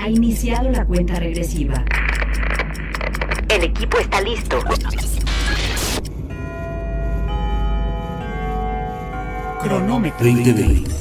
Ha iniciado la cuenta regresiva. El equipo está listo. Cronómetro 2020.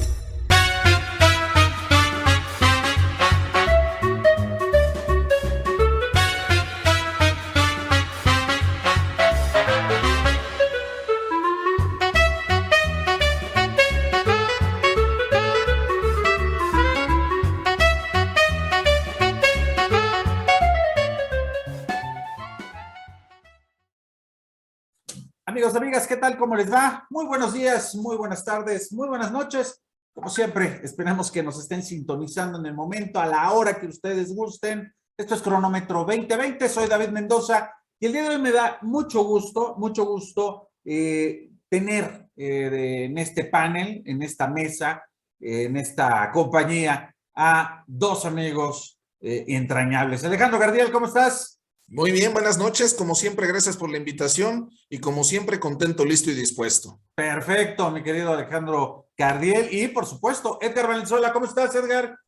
Amigos, amigas, ¿qué tal? ¿Cómo les va? Muy buenos días, muy buenas tardes, muy buenas noches. Como siempre, esperamos que nos estén sintonizando en el momento, a la hora que ustedes gusten. Esto es Cronómetro 2020, soy David Mendoza y el día de hoy me da mucho gusto tener en este panel, en esta mesa, en esta compañía, a dos amigos entrañables. Alejandro Gardiel, ¿cómo estás? Muy bien, buenas noches. Como siempre, gracias por la invitación y como siempre, contento, listo y dispuesto. Perfecto, mi querido Alejandro Cardiel. Y por supuesto, Edgar Valenzuela. ¿Cómo estás, Edgar?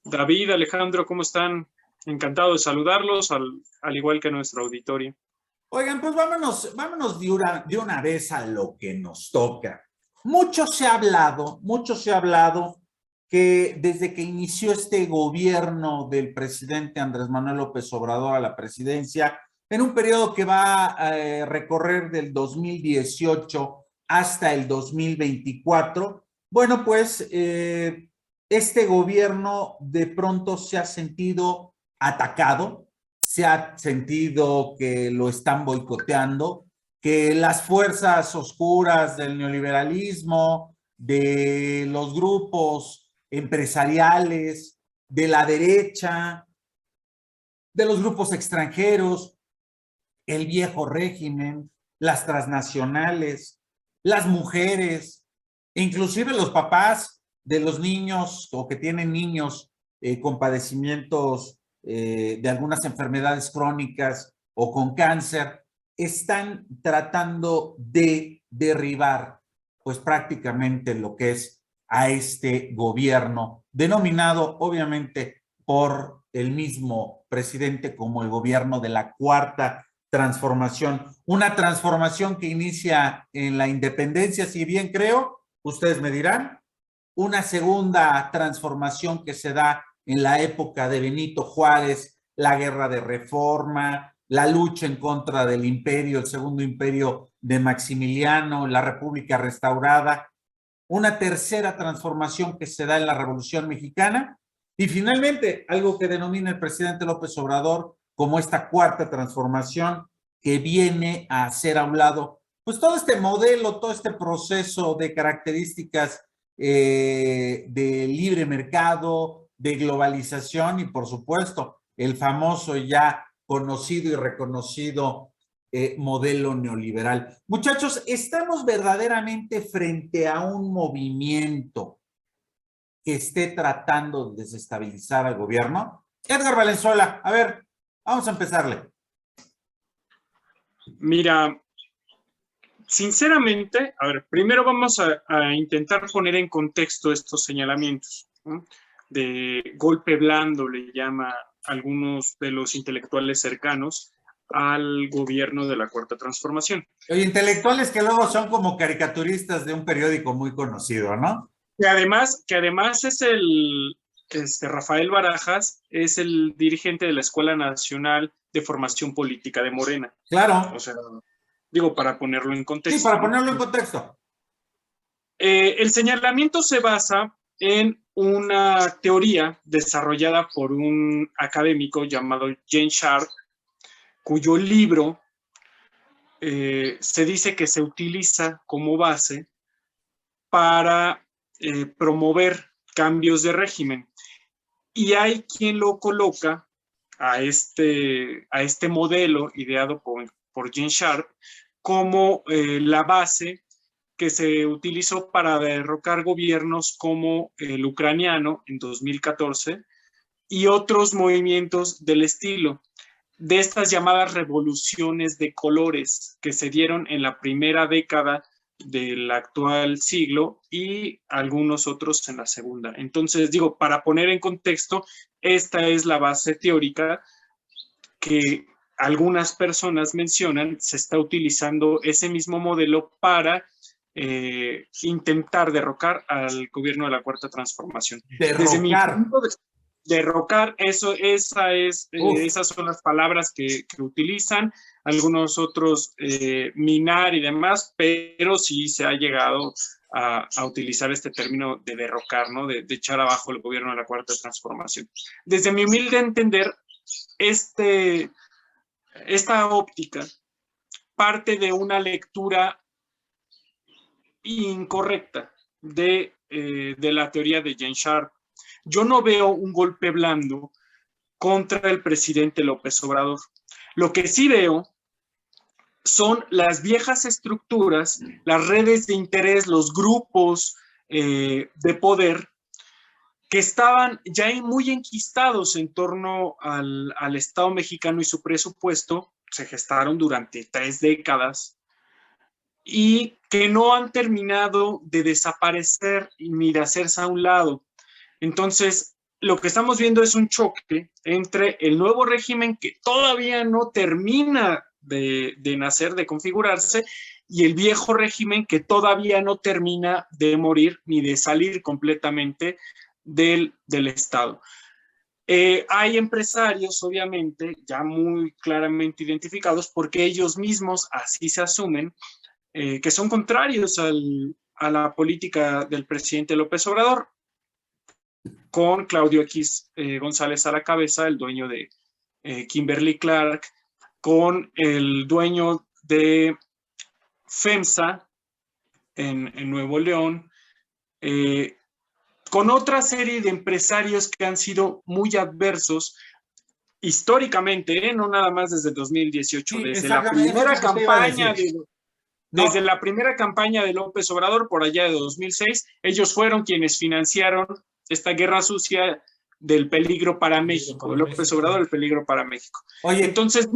David, Alejandro, ¿cómo están? Encantado de saludarlos, al igual que nuestro auditorio. Oigan, pues vámonos de una vez a lo que nos toca. Mucho se ha hablado que desde que inició este gobierno del presidente Andrés Manuel López Obrador a la presidencia, en un periodo que va a recorrer del 2018 hasta el 2024, bueno, pues este gobierno de pronto se ha sentido atacado, se ha sentido que lo están boicoteando, que las fuerzas oscuras del neoliberalismo, de los grupos empresariales, de la derecha, de los grupos extranjeros, el viejo régimen, las transnacionales, las mujeres, inclusive los papás de los niños o que tienen niños con padecimientos de algunas enfermedades crónicas o con cáncer, están tratando de derribar pues prácticamente lo que es a este gobierno, denominado obviamente por el mismo presidente como el gobierno de la Cuarta Transformación. Una transformación que inicia en la independencia, si bien creo, ustedes me dirán, una segunda transformación que se da en la época de Benito Juárez, la guerra de reforma, la lucha en contra del imperio, el segundo imperio de Maximiliano, la República restaurada, una tercera transformación que se da en la Revolución Mexicana y finalmente algo que denomina el presidente López Obrador como esta cuarta transformación que viene a hacer a un lado pues todo este modelo, todo este proceso de características de libre mercado, de globalización y por supuesto el famoso ya conocido y reconocido modelo neoliberal. Muchachos, ¿estamos verdaderamente frente a un movimiento que esté tratando de desestabilizar al gobierno? Edgar Valenzuela, a ver, vamos a empezarle. Mira, sinceramente, a ver, primero vamos a intentar poner en contexto estos señalamientos, ¿no? De golpe blando, le llama algunos de los intelectuales cercanos al gobierno de la Cuarta Transformación. Oye, intelectuales que luego son como caricaturistas de un periódico muy conocido, ¿no? Que además es Rafael Barajas, es el dirigente de la Escuela Nacional de Formación Política de Morena. Claro. O sea, digo, para ponerlo en contexto. Sí, para ponerlo en contexto. El señalamiento se basa en una teoría desarrollada por un académico llamado Gene Sharp, cuyo libro se dice que se utiliza como base para promover cambios de régimen. Y hay quien lo coloca a este modelo ideado por Gene Sharp como la base que se utilizó para derrocar gobiernos como el ucraniano en 2014 y otros movimientos del estilo, de estas llamadas revoluciones de colores que se dieron en la primera década del actual siglo y algunos otros en la segunda. Entonces, digo, para poner en contexto, esta es la base teórica que algunas personas mencionan. Se está utilizando ese mismo modelo para intentar derrocar al gobierno de la Cuarta Transformación. Desde mi punto de derrocar, esas son las palabras que utilizan, algunos otros minar y demás, pero sí se ha llegado a utilizar este término de derrocar, ¿no? De echar abajo el gobierno de la Cuarta Transformación. Desde mi humilde entender, esta óptica parte de una lectura incorrecta de la teoría de Gene Sharp. Yo no veo un golpe blando contra el presidente López Obrador. Lo que sí veo son las viejas estructuras, las redes de interés, los grupos de poder que estaban ya muy enquistados en torno al Estado mexicano y su presupuesto. Se gestaron durante 3 décadas y que no han terminado de desaparecer ni de hacerse a un lado. Entonces, lo que estamos viendo es un choque entre el nuevo régimen que todavía no termina de nacer, de configurarse, y el viejo régimen que todavía no termina de morir ni de salir completamente del Estado. Hay empresarios, obviamente, ya muy claramente identificados, porque ellos mismos así se asumen, que son contrarios a la política del presidente López Obrador, con Claudio X González a la cabeza, el dueño de Kimberly Clark, con el dueño de FEMSA en Nuevo León, con otra serie de empresarios que han sido muy adversos históricamente, no nada más desde 2018, sí, desde la primera campaña desde la primera campaña de López Obrador, por allá de 2006, ellos fueron quienes financiaron esta guerra sucia del peligro para México, López Obrador, el peligro para México. Oye, entonces,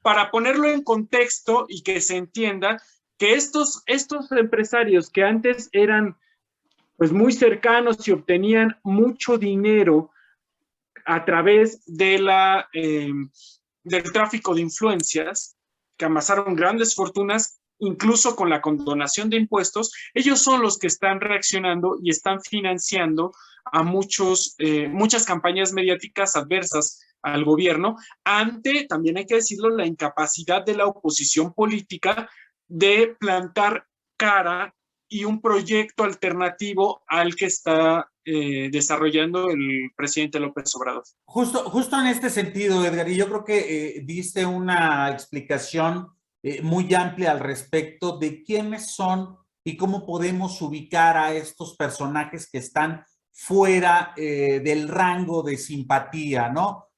para ponerlo en contexto y que se entienda que estos empresarios que antes eran pues muy cercanos y obtenían mucho dinero a través de del tráfico de influencias, que amasaron grandes fortunas, incluso con la condonación de impuestos, ellos son los que están reaccionando y están financiando a muchas campañas mediáticas adversas al gobierno, ante, también hay que decirlo, la incapacidad de la oposición política de plantar cara y un proyecto alternativo al que está desarrollando el presidente López Obrador. Justo en este sentido, Edgar, y yo creo que diste una explicación muy amplia al respecto de quiénes son y cómo podemos ubicar a estos personajes que están fuera del rango de simpatía, ¿no?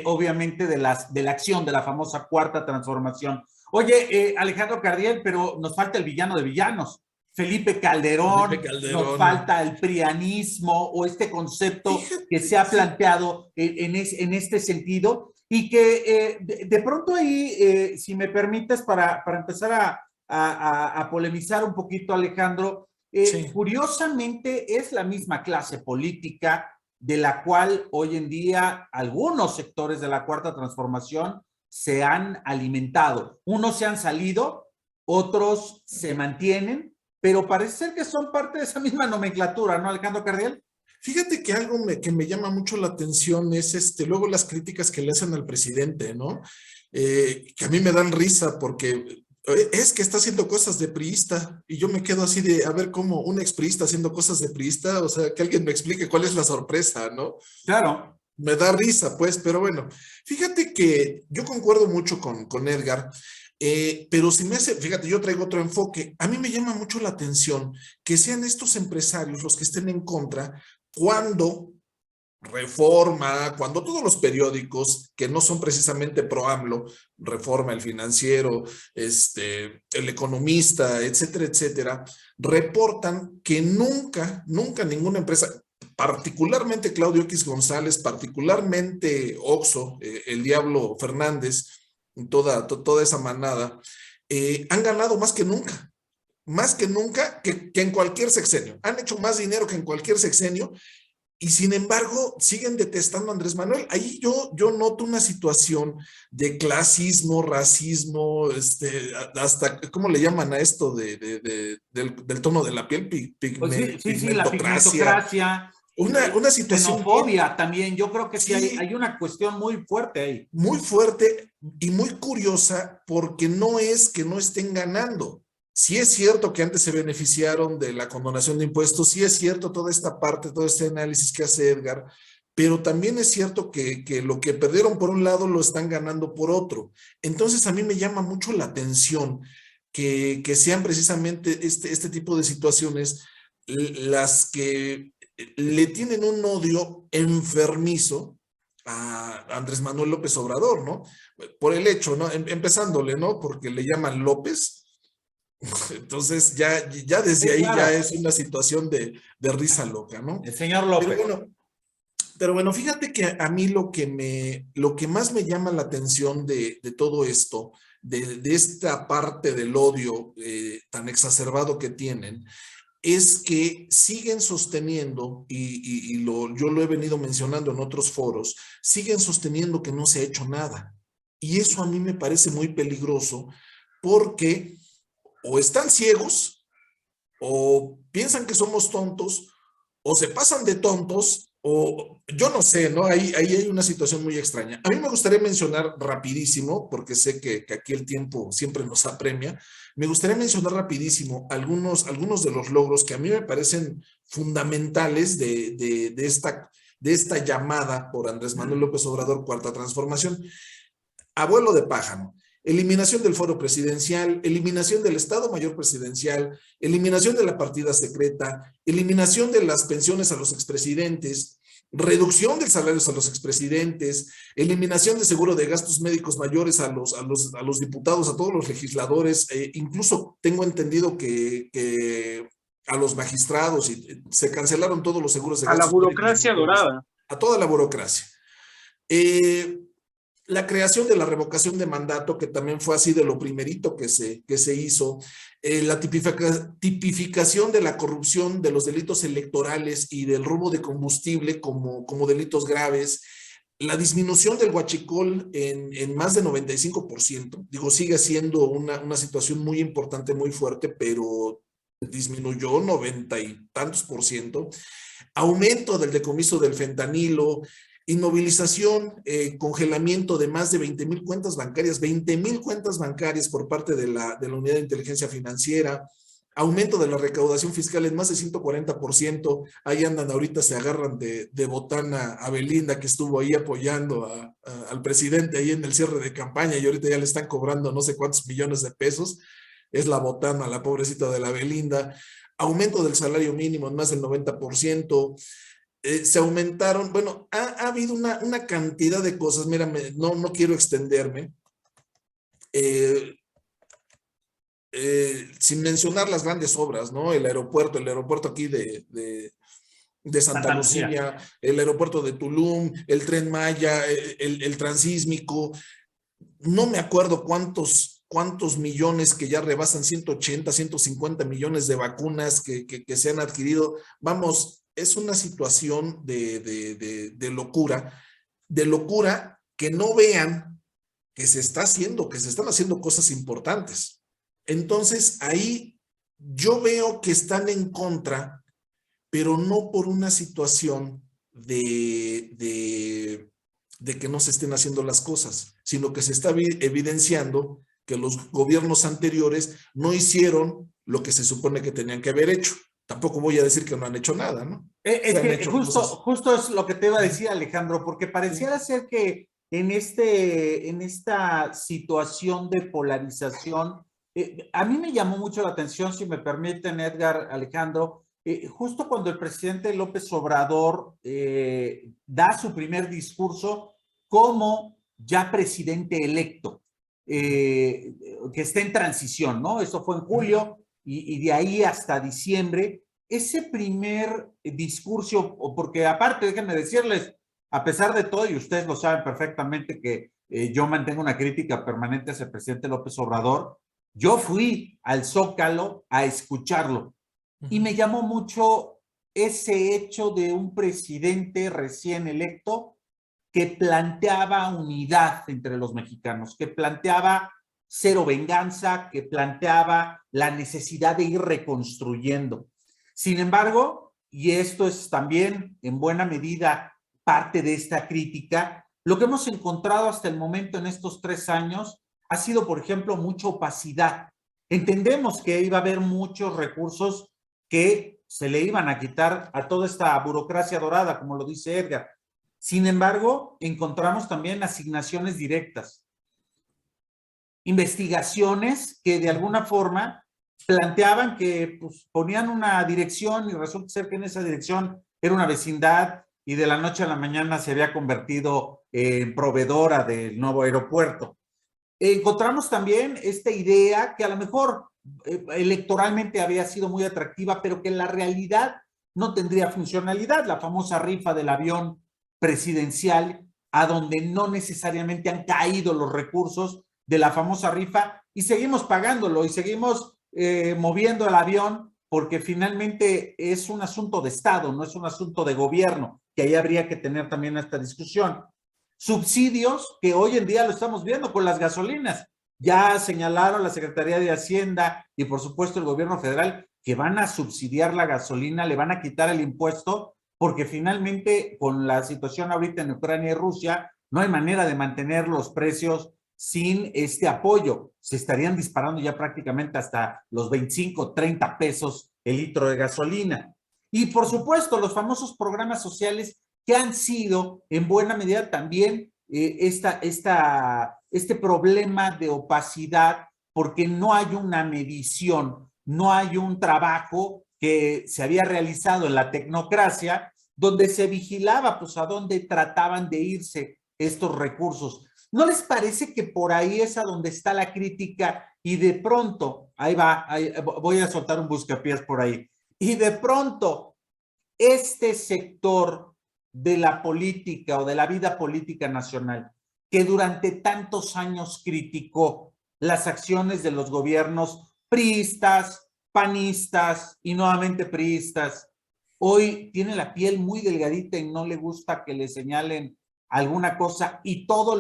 Obviamente de la acción de la famosa Cuarta Transformación. Oye, Alejandro Cardiel, pero nos falta el villano de villanos. Felipe Calderón, nos falta el prianismo o este concepto que se ha planteado en este sentido y que de pronto ahí, si me permites, para empezar a polemizar un poquito, Alejandro, sí. Curiosamente es la misma clase política de la cual hoy en día algunos sectores de la Cuarta Transformación se han alimentado. Unos se han salido, otros se mantienen, pero parece ser que son parte de esa misma nomenclatura, ¿no, Alejandro Cardiel? Fíjate que algo que me llama mucho la atención es luego las críticas que le hacen al presidente, ¿no? Que a mí me dan risa porque es que está haciendo cosas de priista y yo me quedo así de, a ver, ¿cómo un expriista haciendo cosas de priista? O sea, que alguien me explique cuál es la sorpresa, ¿no? Claro. Me da risa, pues, pero bueno, fíjate que yo concuerdo mucho con Edgar, pero si me hace, fíjate, yo traigo otro enfoque. A mí me llama mucho la atención que sean estos empresarios los que estén en contra cuando Reforma, cuando todos los periódicos que no son precisamente pro AMLO, Reforma, El Financiero, El Economista, etcétera, etcétera, reportan que nunca ninguna empresa, particularmente Claudio X González, particularmente Oxxo, el Diablo Fernández, toda esa manada, han ganado más que nunca. más que nunca, que en cualquier sexenio. Han hecho más dinero que en cualquier sexenio y sin embargo siguen detestando a Andrés Manuel. Ahí yo noto una situación de clasismo, racismo, hasta, ¿cómo le llaman a esto del tono de la piel? Pues sí, la pigmentocracia. Una situación... Xenofobia también, yo creo que sí, sí, hay una cuestión muy fuerte ahí. Muy fuerte y muy curiosa porque no es que no estén ganando. Sí es cierto que antes se beneficiaron de la condonación de impuestos, sí es cierto toda esta parte, todo este análisis que hace Edgar, pero también es cierto que lo que perdieron por un lado lo están ganando por otro. Entonces a mí me llama mucho la atención que sean precisamente este tipo de situaciones las que le tienen un odio enfermizo a Andrés Manuel López Obrador, ¿no? Por el hecho, ¿no? Empezándole, ¿no? Porque le llaman López. Entonces ya desde ahí ya es una situación de risa loca, ¿no? El señor López. Pero bueno, fíjate que a mí lo que más me llama la atención de todo esto, de esta parte del odio tan exacerbado que tienen, es que siguen sosteniendo, yo lo he venido mencionando en otros foros, siguen sosteniendo que no se ha hecho nada. Y eso a mí me parece muy peligroso porque o están ciegos, o piensan que somos tontos, o se pasan de tontos, o yo no sé, ¿no? Ahí hay una situación muy extraña. A mí me gustaría mencionar rapidísimo, porque sé que aquí el tiempo siempre nos apremia, me gustaría mencionar rapidísimo algunos de los logros que a mí me parecen fundamentales de esta llamada por Andrés Manuel López Obrador, Cuarta Transformación. Abuelo de pájaro. Eliminación del foro presidencial, eliminación del Estado Mayor Presidencial, eliminación de la partida secreta, eliminación de las pensiones a los expresidentes, reducción de salarios a los expresidentes, eliminación de seguro de gastos médicos mayores a los diputados, a todos los legisladores, incluso tengo entendido que a los magistrados, y se cancelaron todos los seguros de gastos. A la burocracia dorada. A toda la burocracia. La creación de la revocación de mandato, que también fue así de lo primerito que se hizo, la tipificación de la corrupción, de los delitos electorales y del robo de combustible como delitos graves, la disminución del huachicol en más de 95%, digo, sigue siendo una situación muy importante, muy fuerte, pero disminuyó 90 y tantos %, aumento del decomiso del fentanilo, inmovilización, congelamiento de más de 20,000 cuentas bancarias, 20,000 cuentas bancarias por parte de la Unidad de Inteligencia Financiera, aumento de la recaudación fiscal en más de 140%, ahí andan ahorita, se agarran de botana a Belinda, que estuvo ahí apoyando al presidente ahí en el cierre de campaña, y ahorita ya le están cobrando no sé cuántos millones de pesos, es la botana, la pobrecita de la Belinda, aumento del salario mínimo en más del 90%, se aumentaron, bueno, ha habido una cantidad de cosas, mira, no quiero extenderme, sin mencionar las grandes obras, ¿no? El aeropuerto aquí de Santa Lucía, el aeropuerto de Tulum, el Tren Maya, el transísmico, no me acuerdo cuántos millones que ya rebasan 180, 150 millones de vacunas que se han adquirido, vamos, es una situación de locura que no vean que se están haciendo cosas importantes. Entonces, ahí yo veo que están en contra, pero no por una situación de que no se estén haciendo las cosas, sino que se está evidenciando que los gobiernos anteriores no hicieron lo que se supone que tenían que haber hecho. Tampoco voy a decir que no han hecho nada, ¿no? Es que justo es lo que te iba a decir, Alejandro, porque pareciera ser que en esta situación de polarización, a mí me llamó mucho la atención, si me permiten, Edgar, Alejandro, justo cuando el presidente López Obrador da su primer discurso como ya presidente electo, que está en transición, ¿no? Eso fue en julio. Y de ahí hasta diciembre, ese primer discurso, porque aparte, déjenme decirles, a pesar de todo, y ustedes lo saben perfectamente, que yo mantengo una crítica permanente hacia el presidente López Obrador, Yo fui al Zócalo a escucharlo y me llamó mucho ese hecho de un presidente recién electo que planteaba unidad entre los mexicanos, que planteaba cero venganza, que planteaba la necesidad de ir reconstruyendo. Sin embargo, y esto es también en buena medida parte de esta crítica, lo que hemos encontrado hasta el momento en estos 3 años ha sido, por ejemplo, mucha opacidad. Entendemos que iba a haber muchos recursos que se le iban a quitar a toda esta burocracia dorada, como lo dice Edgar. Sin embargo, encontramos también asignaciones directas, investigaciones que de alguna forma planteaban que pues, ponían una dirección y resulta ser que en esa dirección era una vecindad y de la noche a la mañana se había convertido en proveedora del nuevo aeropuerto. Encontramos también esta idea que a lo mejor electoralmente había sido muy atractiva, pero que en la realidad no tendría funcionalidad, la famosa rifa del avión presidencial, a donde no necesariamente han caído los recursos de la famosa rifa y seguimos pagándolo y seguimos moviendo el avión porque finalmente es un asunto de Estado, no es un asunto de gobierno, que ahí habría que tener también esta discusión. Subsidios que hoy en día lo estamos viendo con las gasolinas. Ya señalaron la Secretaría de Hacienda y por supuesto el gobierno federal que van a subsidiar la gasolina, le van a quitar el impuesto porque finalmente con la situación ahorita en Ucrania y Rusia no hay manera de mantener los precios sin este apoyo. Se estarían disparando ya prácticamente hasta los 25, 30 pesos el litro de gasolina. Y por supuesto los famosos programas sociales que han sido en buena medida también este problema de opacidad porque no hay una medición, no hay un trabajo que se había realizado en la tecnocracia donde se vigilaba pues a dónde trataban de irse estos recursos. ¿No les parece que por ahí es a donde está la crítica y de pronto, voy a soltar un buscapiés por ahí, y de pronto este sector de la política o de la vida política nacional que durante tantos años criticó las acciones de los gobiernos priistas, panistas y nuevamente priistas, hoy tiene la piel muy delgadita y no le gusta que le señalen alguna cosa y todo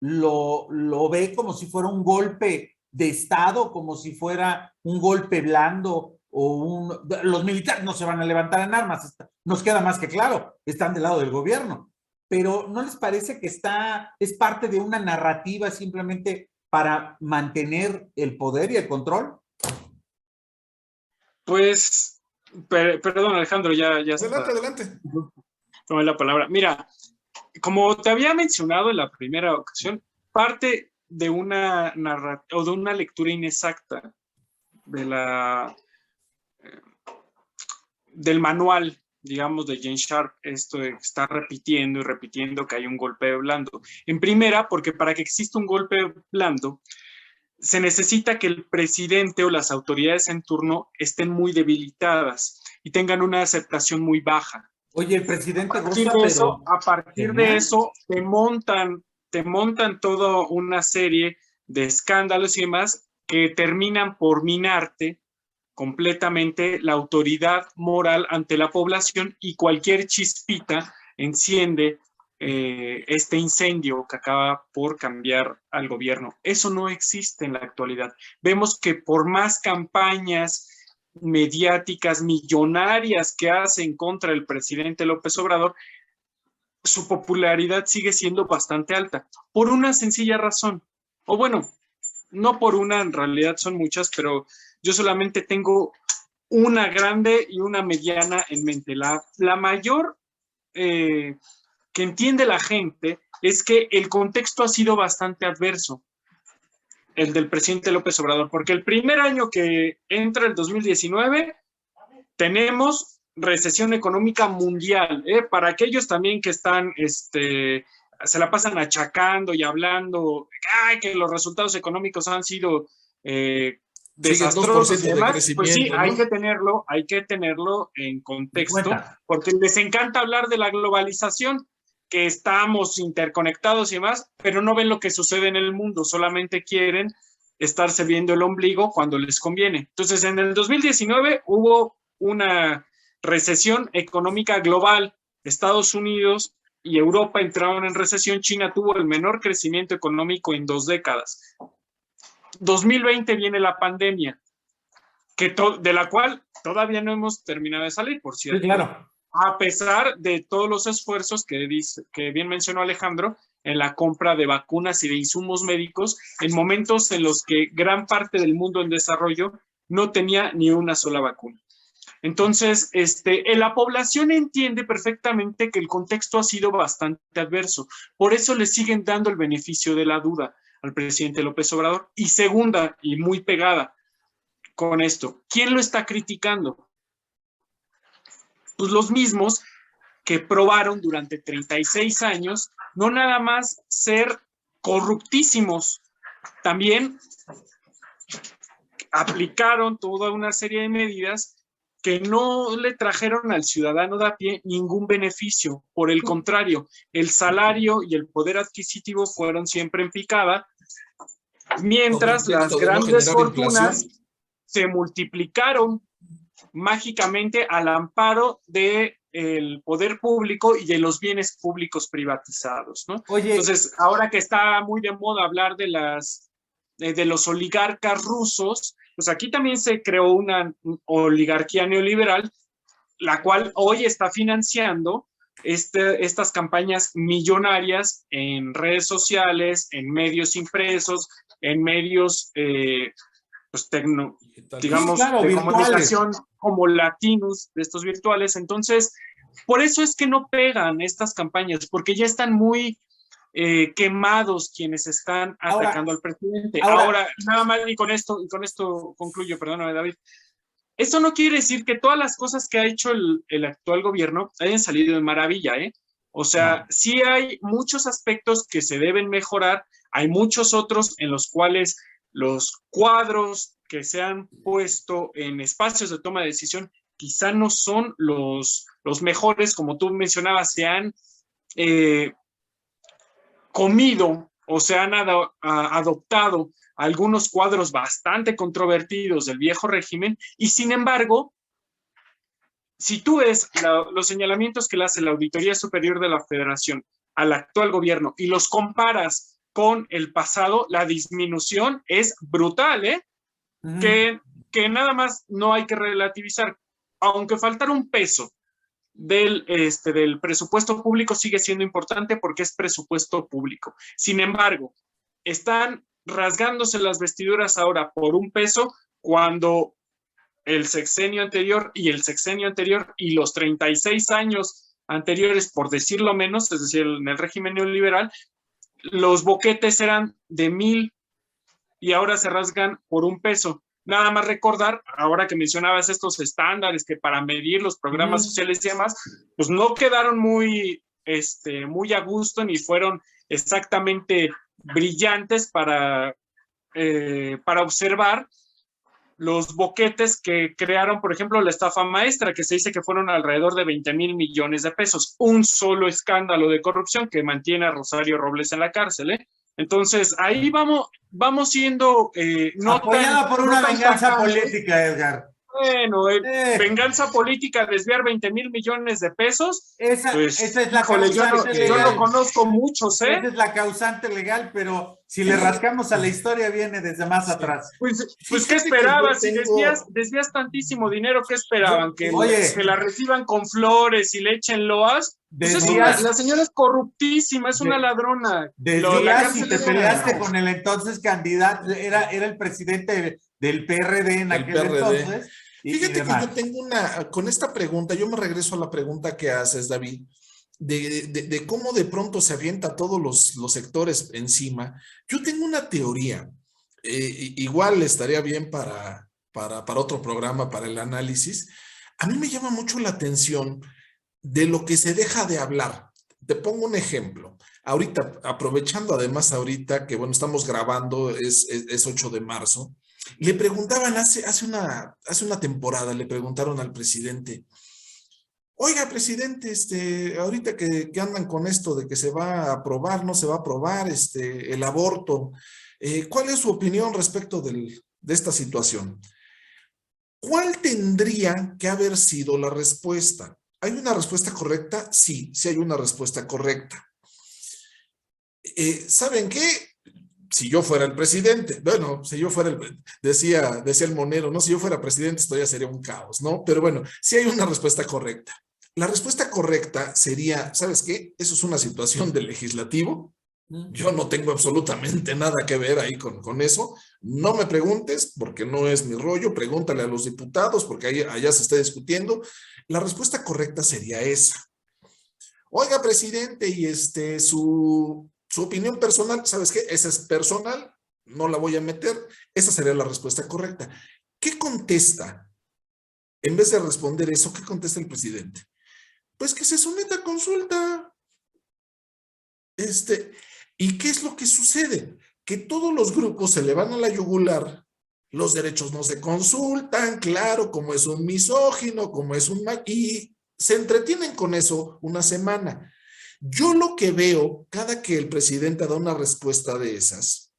lo ve como si fuera un golpe de Estado, como si fuera un golpe blando los militares no se van a levantar en armas, nos queda más que claro, están del lado del gobierno, pero ¿no les parece que es parte de una narrativa simplemente para mantener el poder y el control? Pues, perdón Alejandro, ya Adelante. tomé la palabra. Mira, como te había mencionado en la primera ocasión, parte de una narrativa o de una lectura inexacta del manual, digamos, de Gene Sharp, esto de que está repitiendo y repitiendo que hay un golpe blando. En primera, porque para que exista un golpe blando, se necesita que el presidente o las autoridades en turno estén muy debilitadas y tengan una aceptación muy baja. Oye, el presidente a partir de eso te montan toda una serie de escándalos y demás que terminan por minarte completamente la autoridad moral ante la población y cualquier chispita enciende este incendio que acaba por cambiar al gobierno. Eso no existe en la actualidad. Vemos que por más campañas mediáticas millonarias que hacen contra el presidente López Obrador, su popularidad sigue siendo bastante alta, por una sencilla razón, o bueno, no por una, en realidad son muchas, pero yo solamente tengo una grande y una mediana en mente. La mayor que entiende la gente es que el contexto ha sido bastante adverso, el del presidente López Obrador, porque el primer año que entra el 2019 tenemos recesión económica mundial, para aquellos también que están, se la pasan achacando y hablando, que los resultados económicos han sido desastrosos y demás, pues sí, ¿no? hay que tenerlo en contexto, porque les encanta hablar de la globalización, que estamos interconectados y demás, pero no ven lo que sucede en el mundo, solamente quieren estarse viendo el ombligo cuando les conviene. Entonces, en el 2019 hubo una recesión económica global. Estados Unidos y Europa entraron en recesión. China tuvo el menor crecimiento económico en 2 décadas. 2020 viene la pandemia, de la cual todavía no hemos terminado de salir, por cierto. Sí, claro. A pesar de todos los esfuerzos que bien mencionó Alejandro en la compra de vacunas y de insumos médicos, en momentos en los que gran parte del mundo en desarrollo no tenía ni una sola vacuna. Entonces, la población entiende perfectamente que el contexto ha sido bastante adverso. Por eso le siguen dando el beneficio de la duda al presidente López Obrador. Y segunda, y muy pegada con esto, ¿quién lo está criticando? Pues los mismos que probaron durante 36 años no nada más ser corruptísimos, también aplicaron toda una serie de medidas que no le trajeron al ciudadano de a pie ningún beneficio. Por el contrario, el salario y el poder adquisitivo fueron siempre en picada, mientras las grandes fortunas se multiplicaron mágicamente al amparo del poder público y de los bienes públicos privatizados, ¿no? Oye, entonces, ahora que está muy de moda hablar de los oligarcas rusos, pues aquí también se creó una oligarquía neoliberal, la cual hoy está financiando estas campañas millonarias en redes sociales, en medios impresos, en medios pues digamos, claro, de virtuales. comunicación como latinos, de estos virtuales. Entonces, por eso es que no pegan estas campañas, porque ya están muy quemados quienes están atacando al presidente. Ahora, nada más, y con esto concluyo, perdóname, David. Esto no quiere decir que todas las cosas que ha hecho el actual gobierno hayan salido de maravilla, ¿eh? O sea, sí hay muchos aspectos que se deben mejorar, hay muchos otros en los cuales los cuadros que se han puesto en espacios de toma de decisión quizá no son los mejores, como tú mencionabas, se han comido o se han adoptado algunos cuadros bastante controvertidos del viejo régimen, y sin embargo, si tú ves los señalamientos que le hace la Auditoría Superior de la Federación al actual gobierno y los comparas con el pasado, la disminución es brutal, ¿eh? Que nada más no hay que relativizar. Aunque faltara un peso del presupuesto público, sigue siendo importante porque es presupuesto público. Sin embargo, están rasgándose las vestiduras ahora por un peso cuando el sexenio anterior y los 36 años anteriores, por decirlo menos, es decir, en el régimen neoliberal, los boquetes eran de 1,000 y ahora se rasgan por un peso. Nada más recordar, ahora que mencionabas estos estándares que para medir los programas sociales y demás, pues no quedaron muy a gusto ni fueron exactamente brillantes para observar los boquetes que crearon, por ejemplo, la estafa maestra, que se dice que fueron alrededor de 20,000 millones de pesos. Un solo escándalo de corrupción que mantiene a Rosario Robles en la cárcel, ¿eh? Entonces, ahí vamos siendo... no apoyada por una venganza política, Edgar. Bueno, venganza política, desviar 20,000 millones de pesos. Esa es la causante legal. Yo no conozco muchos, ¿eh? Esa es la causante legal, pero si le rascamos a la historia, viene desde más atrás. Pues ¿qué esperabas? Si desvías tantísimo dinero, ¿qué esperaban? ¿Que la reciban con flores y le echen loas? Pues la señora es corruptísima, es una ladrona. Desvías y te peleaste con el entonces candidato, era el presidente del PRD en aquel entonces. Fíjate que yo tengo con esta pregunta, yo me regreso a la pregunta que haces, David, de cómo de pronto se avienta a todos los sectores encima. Yo tengo una teoría, igual estaría bien para otro programa, para el análisis. A mí me llama mucho la atención de lo que se deja de hablar. Te pongo un ejemplo. Ahorita, aprovechando además ahorita que, bueno, estamos grabando, es 8 de marzo, le preguntaban hace una temporada, le preguntaron al presidente, oiga, presidente, ahorita que andan con esto de que se va a aprobar, no se va a aprobar el aborto, ¿Cuál es su opinión respecto de esta situación? ¿Cuál tendría que haber sido la respuesta? ¿Hay una respuesta correcta? Sí, sí hay una respuesta correcta. ¿Saben qué? Si yo fuera el presidente, bueno, si yo fuera decía el Monero, ¿no? Si yo fuera presidente, esto ya sería un caos, ¿no? Pero bueno, sí hay una respuesta correcta. La respuesta correcta sería, ¿sabes qué? Eso es una situación del legislativo. Yo no tengo absolutamente nada que ver ahí con eso. No me preguntes porque no es mi rollo. Pregúntale a los diputados porque allá se está discutiendo. La respuesta correcta sería esa. Oiga, presidente, y su opinión personal, ¿sabes qué? Esa es personal, no la voy a meter. Esa sería la respuesta correcta. ¿Qué contesta? En vez de responder eso, ¿qué contesta el presidente? Pues que se someta a consulta. ¿Y qué es lo que sucede? Que todos los grupos se le van a la yugular, los derechos no se consultan, claro, como es un misógino, como es y se entretienen con eso una semana. Yo lo que veo, cada que el presidente da una respuesta de esas,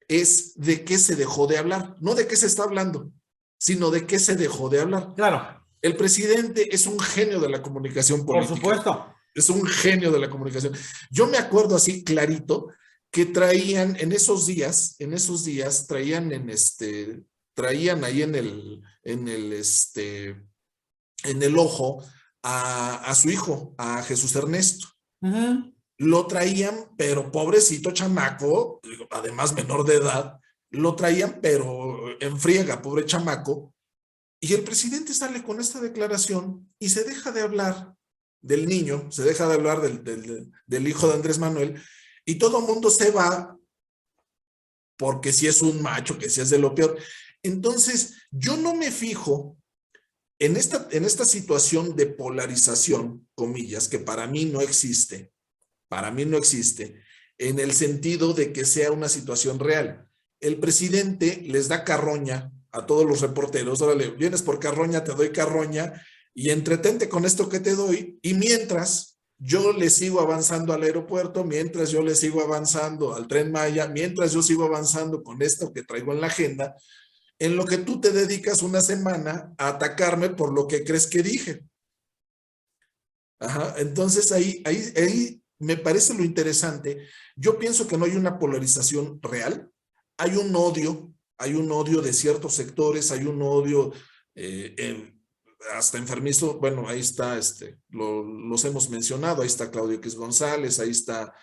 es de qué se dejó de hablar, no de qué se está hablando, sino de qué se dejó de hablar. Claro. El presidente es un genio de la comunicación política. Por supuesto. Es un genio de la comunicación. Yo me acuerdo así clarito que traían en esos días traían traían ahí en el ojo a su hijo, a Jesús Ernesto. Lo traían, pero pobrecito chamaco, además menor de edad, lo traían, pero en friega, pobre chamaco. Y el presidente sale con esta declaración y se deja de hablar del niño, se deja de hablar del hijo de Andrés Manuel, y todo el mundo se va porque si es un macho, que si es de lo peor. Entonces, yo no me fijo en esta situación de polarización, comillas, que para mí no existe, en el sentido de que sea una situación real. El presidente les da carroña a todos los reporteros, órale, vienes por carroña, te doy carroña, y entretente con esto que te doy, y mientras yo le sigo avanzando al aeropuerto, mientras yo le sigo avanzando al Tren Maya, mientras yo sigo avanzando con esto que traigo en la agenda, en lo que tú te dedicas una semana a atacarme por lo que crees que dije. Ajá, entonces ahí me parece lo interesante. Yo pienso que no hay una polarización real, hay un odio de ciertos sectores, hay un odio hasta enfermizo. Bueno, ahí está, los hemos mencionado, ahí está Claudio X González, ahí está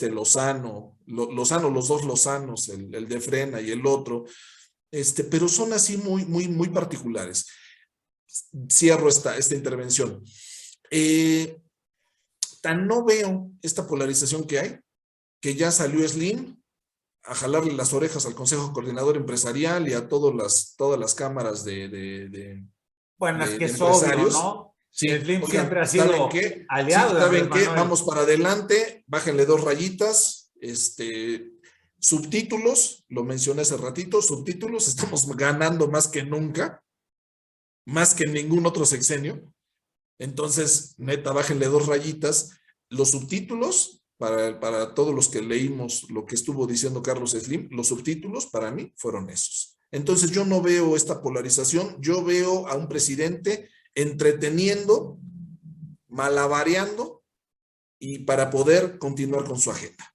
Lozano, los dos Lozanos, el de Frena y el otro, pero son así muy, muy, muy particulares. Cierro esta intervención. Tan no veo esta polarización que hay, que ya salió Slim a jalarle las orejas al Consejo Coordinador Empresarial y a todas las cámaras bueno, es que es empresarios. obvio, ¿no? Sí, Slim oigan, siempre ha sido aliado. Sí, ¿saben qué? Vamos para adelante, bájenle 2 rayitas, subtítulos, lo mencioné hace ratito, subtítulos, estamos ganando más que nunca, más que en ningún otro sexenio. Entonces, neta, bájenle 2 rayitas. Los subtítulos, para todos los que leímos lo que estuvo diciendo Carlos Slim, los subtítulos para mí fueron esos. Entonces, yo no veo esta polarización, yo veo a un presidente entreteniendo, malabareando, y para poder continuar con su agenda.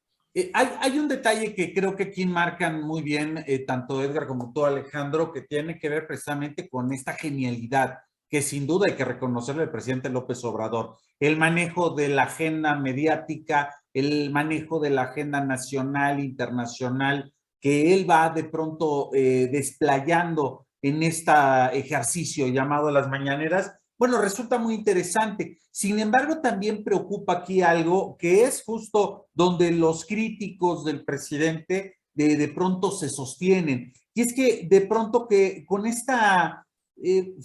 Hay un detalle que creo que aquí marcan muy bien, tanto Edgar como tú, Alejandro, que tiene que ver precisamente con esta genialidad que sin duda hay que reconocerle al presidente López Obrador. El manejo de la agenda mediática, el manejo de la agenda nacional, internacional, que él va de pronto desplayando en este ejercicio llamado las mañaneras, bueno, resulta muy interesante. Sin embargo, también preocupa aquí algo que es justo donde los críticos del presidente de pronto se sostienen. Y es que de pronto que con esta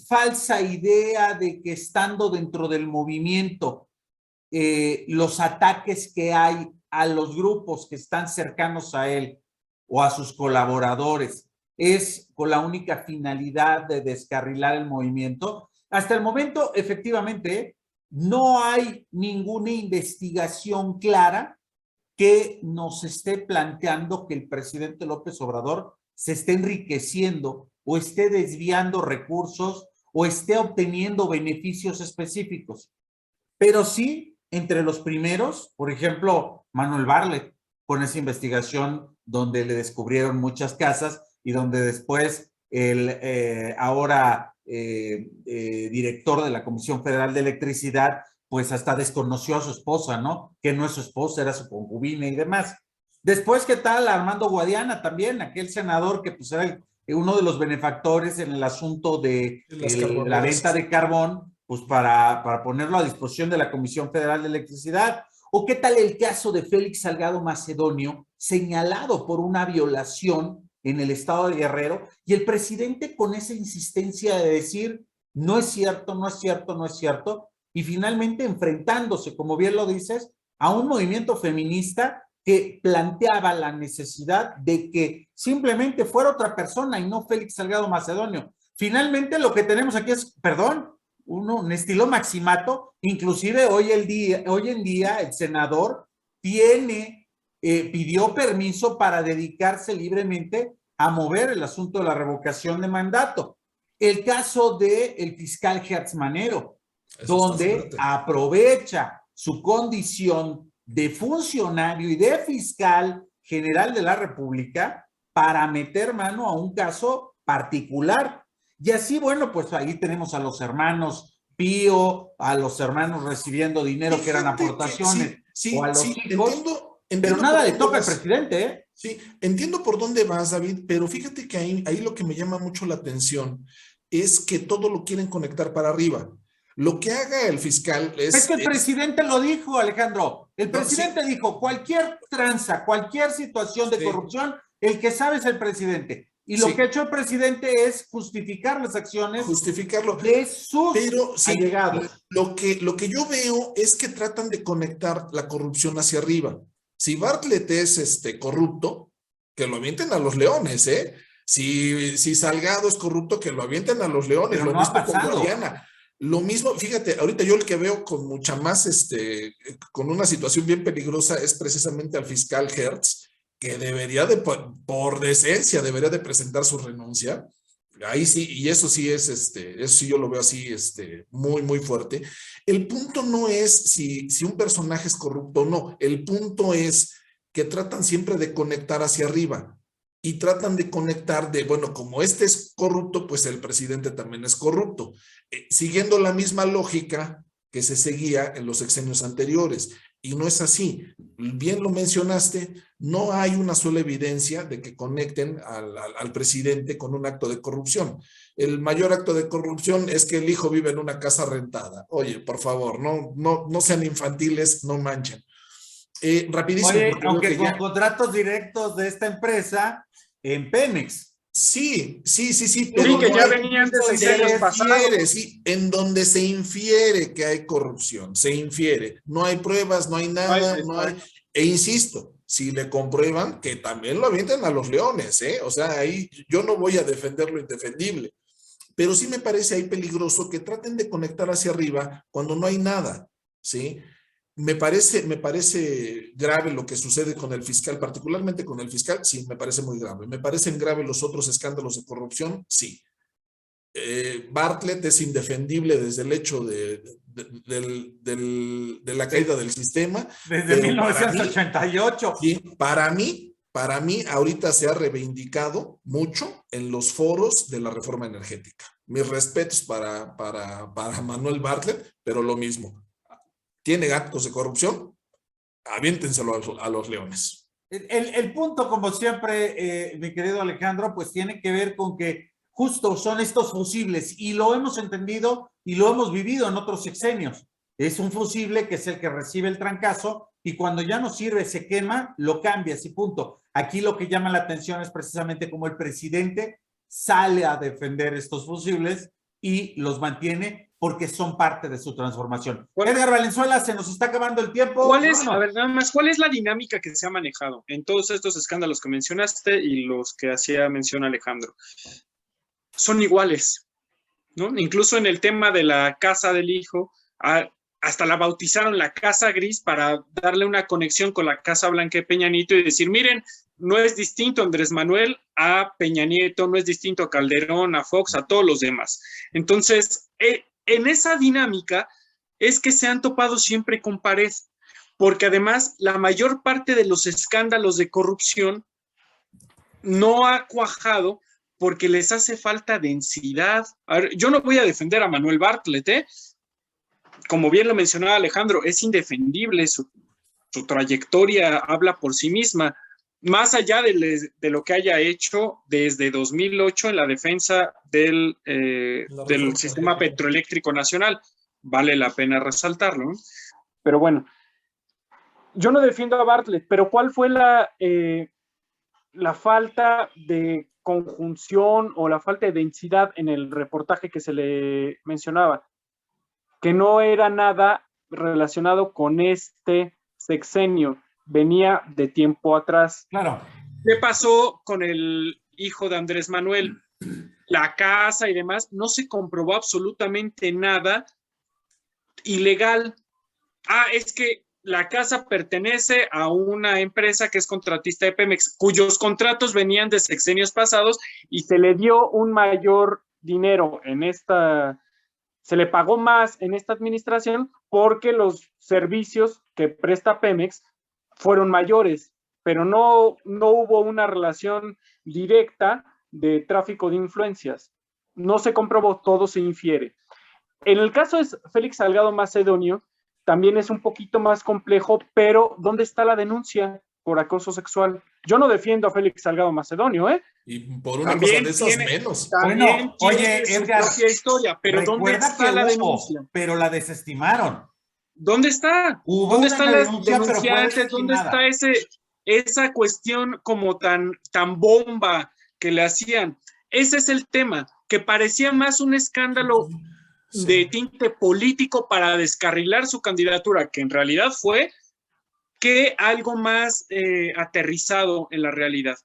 falsa idea de que estando dentro del movimiento, los ataques que hay a los grupos que están cercanos a él o a sus colaboradores es con la única finalidad de descarrilar el movimiento. Hasta el momento, efectivamente, no hay ninguna investigación clara que nos esté planteando que el presidente López Obrador se esté enriqueciendo o esté desviando recursos o esté obteniendo beneficios específicos. Pero sí, entre los primeros, por ejemplo, Manuel Bartlett, con esa investigación donde le descubrieron muchas casas y donde después el ahora director de la Comisión Federal de Electricidad, pues hasta desconoció a su esposa, ¿no? Que no es su esposa, era su concubina y demás. Después, ¿qué tal Armando Guadiana también? Aquel senador que pues era uno de los benefactores en el asunto de la venta de carbón, pues para ponerlo a disposición de la Comisión Federal de Electricidad. ¿O qué tal el caso de Félix Salgado Macedonio, señalado por una violación en el estado de Guerrero, y el presidente con esa insistencia de decir, no es cierto, no es cierto, no es cierto, y finalmente enfrentándose, como bien lo dices, a un movimiento feminista que planteaba la necesidad de que simplemente fuera otra persona y no Félix Salgado Macedonio? Finalmente lo que tenemos aquí es, perdón, un estilo maximato. Inclusive hoy en día el senador pidió permiso para dedicarse libremente a mover el asunto de la revocación de mandato. El caso del fiscal Hertz Manero, donde aprovecha su condición de funcionario y de fiscal general de la República para meter mano a un caso particular. Y así, bueno, pues ahí tenemos a los hermanos Pío, a los hermanos recibiendo dinero que eran aportaciones, o a los hijos, pero nada le toca al presidente, ¿eh? Sí, entiendo por dónde vas, David, pero fíjate que ahí lo que me llama mucho la atención es que todo lo quieren conectar para arriba. Lo que haga el fiscal es que el presidente lo dijo, Alejandro. El presidente dijo, cualquier tranza, cualquier situación de corrupción, el que sabe es el presidente. Y lo que ha hecho el presidente es justificar las acciones de sus allegados. Lo que yo veo es que tratan de conectar la corrupción hacia arriba. Si Bartlett es corrupto, que lo avienten a los leones, ¿eh? Si Salgado es corrupto, que lo avienten a los leones. Pero lo no mismo ha pasado. con Guadiana. Lo mismo, fíjate, ahorita yo el que veo con mucha más, con una situación bien peligrosa es precisamente al fiscal Hertz, que debería por decencia, debería de presentar su renuncia. Ahí sí, y eso sí es, eso sí yo lo veo así, muy, muy fuerte. El punto no es si un personaje es corrupto o no, el punto es que tratan siempre de conectar hacia arriba y tratan de conectar bueno, como este es corrupto, pues el presidente también es corrupto, siguiendo la misma lógica que se seguía en los sexenios anteriores. Y no es así. Bien lo mencionaste, no hay una sola evidencia de que conecten al presidente con un acto de corrupción. El mayor acto de corrupción es que el hijo vive en una casa rentada. Oye, por favor, no sean infantiles, no manchen. Rapidísimo. Oye, aunque con contratos directos de esta empresa en Pemex. Sí, pero sí, que ya venían desde años pasados. Sí, en donde se infiere que hay corrupción, se infiere. No hay pruebas, no hay nada, e insisto, si le comprueban, que también lo avienten a los leones, ¿eh? O sea, ahí yo no voy a defender lo indefendible, pero sí me parece ahí peligroso que traten de conectar hacia arriba cuando no hay nada, ¿sí? Me parece grave lo que sucede con el fiscal, particularmente con el fiscal, sí, me parece muy grave. Me parecen graves los otros escándalos de corrupción, sí. Bartlett es indefendible desde el hecho de la caída del sistema. Desde 1988. Sí, para mí ahorita se ha reivindicado mucho en los foros de la reforma energética. Mis respetos para Manuel Bartlett, pero lo mismo. Tiene actos de corrupción, aviéntenselo a los leones. El punto, como siempre, mi querido Alejandro, pues tiene que ver con que justo son estos fusibles, y lo hemos entendido y lo hemos vivido en otros sexenios. Es un fusible que es el que recibe el trancazo, y cuando ya no sirve, se quema, lo cambias y punto. Aquí lo que llama la atención es precisamente cómo el presidente sale a defender estos fusibles y los mantiene porque son parte de su transformación. Edgar Valenzuela, se nos está acabando el tiempo. A ver, nada más, ¿cuál es la dinámica que se ha manejado en todos estos escándalos que mencionaste y los que hacía mención Alejandro? Son iguales, ¿no? Incluso en el tema de la casa del hijo, hasta la bautizaron la Casa Gris para darle una conexión con la Casa Blanca de Peña Nieto y decir, miren, no es distinto Andrés Manuel a Peña Nieto, no es distinto a Calderón, a Fox, a todos los demás. Entonces, en esa dinámica es que se han topado siempre con pared, porque además la mayor parte de los escándalos de corrupción no ha cuajado porque les hace falta densidad. A ver, yo no voy a defender a Manuel Bartlett, como bien lo mencionaba Alejandro, es indefendible, su trayectoria habla por sí misma, más allá de lo que haya hecho desde 2008 en la defensa del sistema petroeléctrico nacional, vale la pena resaltarlo, ¿no? Pero bueno, yo no defiendo a Bartlett, pero ¿cuál fue la falta de conjunción o la falta de densidad en el reportaje que se le mencionaba? Que no era nada relacionado con este sexenio, venía de tiempo atrás. Claro. ¿Qué pasó con el hijo de Andrés Manuel? La casa y demás, no se comprobó absolutamente nada ilegal. Es que la casa pertenece a una empresa que es contratista de Pemex, cuyos contratos venían de sexenios pasados y se le dio un mayor dinero se le pagó más en esta administración porque los servicios que presta Pemex fueron mayores, pero no hubo una relación directa de tráfico de influencias. No se comprobó, todo se infiere. En el caso de Félix Salgado Macedonio, también es un poquito más complejo, pero ¿dónde está la denuncia por acoso sexual? Yo no defiendo a Félix Salgado Macedonio, Y por una cosa de esas menos. Bueno, oye, Edgar, propia historia, pero ¿dónde está la denuncia? Pero la desestimaron. ¿Dónde está? ¿Dónde están las denunciantes? ¿Dónde está esa cuestión como tan bomba que le hacían? Ese es el tema, que parecía más un escándalo de tinte político para descarrilar su candidatura, que en realidad fue que algo más aterrizado en la realidad.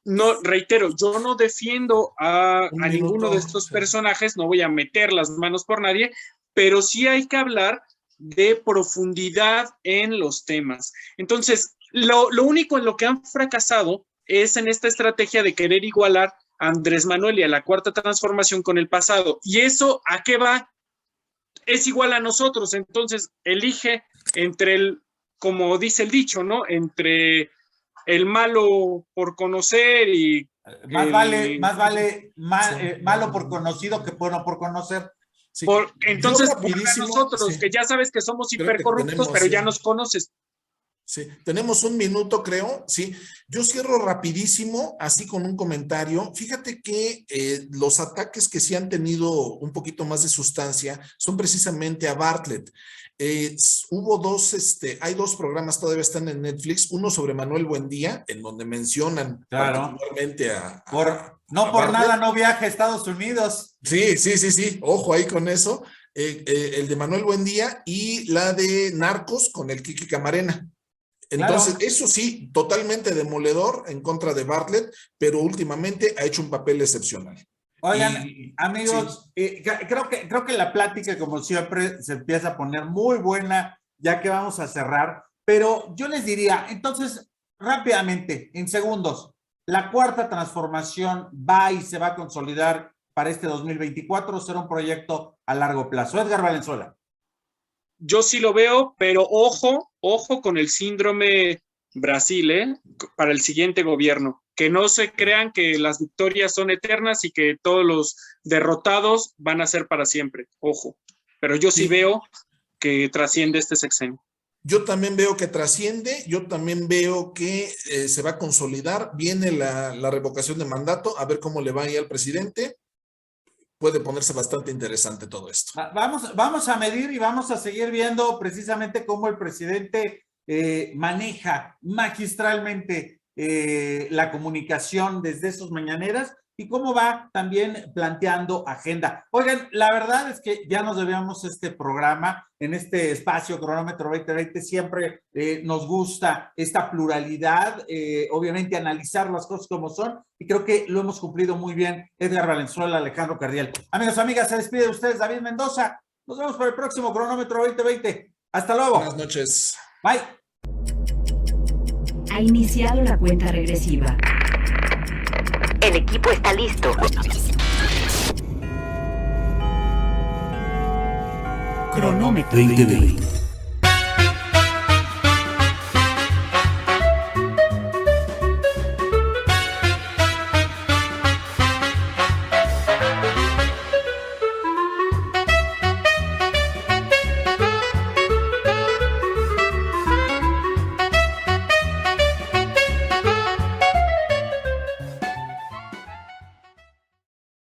No, reitero, yo no defiendo a ninguno de estos personajes, no voy a meter las manos por nadie, pero sí hay que hablar de profundidad en los temas. Entonces, lo único en lo que han fracasado es en esta estrategia de querer igualar a Andrés Manuel y a la Cuarta Transformación con el pasado. ¿Y eso a qué va? Es igual a nosotros, entonces elige entre como dice el dicho, ¿no? Entre el malo por conocer y... Más vale malo por conocido que bueno por conocer. Sí. Entonces, para nosotros, que ya sabes que somos hipercorruptos, pero ya nos conoces. Sí, tenemos un minuto, creo, sí. Yo cierro rapidísimo, así con un comentario. Fíjate que los ataques que sí han tenido un poquito más de sustancia son precisamente a Bartlett. Hubo hay dos programas, todavía están en Netflix, uno sobre Manuel Buendía, en donde mencionan particularmente no por nada no viaja a Estados Unidos. Sí, ojo ahí con eso. El de Manuel Buendía y la de Narcos con el Kiki Camarena. Entonces, eso sí, totalmente demoledor en contra de Bartlett, pero últimamente ha hecho un papel excepcional. Oigan, amigos, creo que la plática, como siempre, se empieza a poner muy buena, ya que vamos a cerrar, pero yo les diría, entonces, rápidamente, en segundos, ¿la Cuarta Transformación va y se va a consolidar para este 2024 o será un proyecto a largo plazo? Edgar Valenzuela. Yo sí lo veo, pero ojo con el síndrome Brasil, para el siguiente gobierno. Que no se crean que las victorias son eternas y que todos los derrotados van a ser para siempre. Ojo. Pero yo sí veo que trasciende este sexenio. Yo también veo que trasciende, yo también veo que se va a consolidar. Viene la revocación de mandato, a ver cómo le va ahí al presidente. Puede ponerse bastante interesante todo esto. Vamos a medir y vamos a seguir viendo precisamente cómo el presidente maneja magistralmente la comunicación desde sus mañaneras y cómo va también planteando agenda. Oigan, la verdad es que ya nos debíamos este programa, en este espacio Cronómetro 2020, siempre nos gusta esta pluralidad, obviamente analizar las cosas como son, y creo que lo hemos cumplido muy bien. Edgar Valenzuela, Alejandro Cardiel. Amigos, amigas, se despide de ustedes David Mendoza. Nos vemos para el próximo Cronómetro 2020. Hasta luego. Buenas noches. Bye. Ha iniciado la cuenta regresiva. El equipo está listo. Cronómetro. 2020.